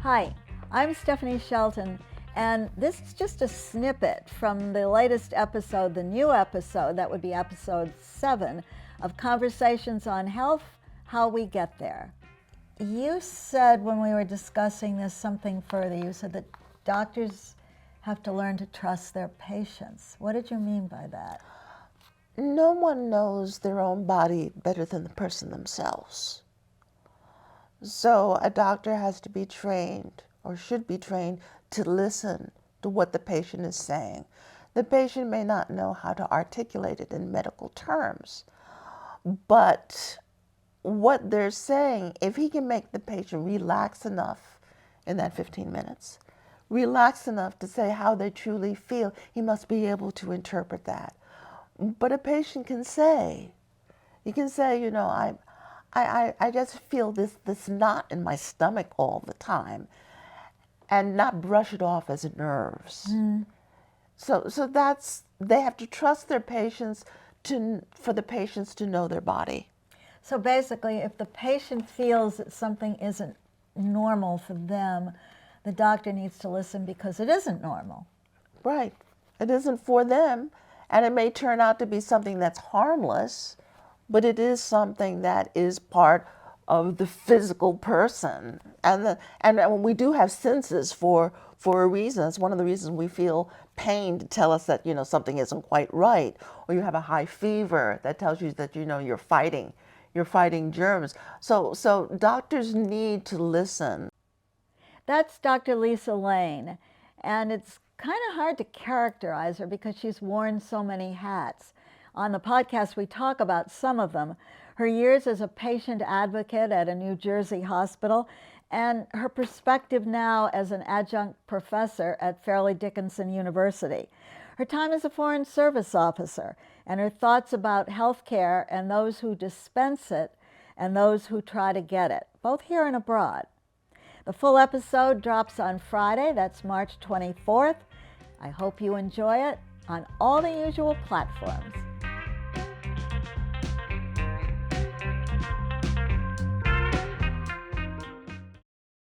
Hi, I'm Stephanie Shelton, and this is just a snippet from the latest episode, the new episode, that would be episode 7 of Conversations on Health, How We Get There. You said when we were discussing this something further, you said that doctors have to learn to trust their patients. What did you mean by that? No one knows their own body better than the person themselves. So a doctor has to be trained, or should be trained, to listen to what the patient is saying. The patient may not know how to articulate it in medical terms, but what they're saying, if he can make the patient relax enough in that 15 minutes, relax enough to say how they truly feel, he must be able to interpret that. But a patient can say, you can say, I just feel this knot in my stomach all the time, and not brush it off as nerves. So that's, they have to trust their patients for the patients to know their body. So basically, if the patient feels that something isn't normal for them, the doctor needs to listen because it isn't normal. Right. It isn't for them, and it may turn out to be something that's harmless, but it is something that is part of the physical person. And we do have senses for a reason. It's one of the reasons we feel pain to tell us that, something isn't quite right. Or you have a high fever that tells you that, you're fighting germs. So doctors need to listen. That's Dr. Lisa Layne, and it's kind of hard to characterize her because she's worn so many hats. On the podcast, we talk about some of them: her years as a patient advocate at a New Jersey hospital, and her perspective now as an adjunct professor at Fairleigh Dickinson University, her time as a Foreign Service officer, and her thoughts about health care and those who dispense it and those who try to get it, both here and abroad. The full episode drops on Friday, that's March 24th. I hope you enjoy it on all the usual platforms.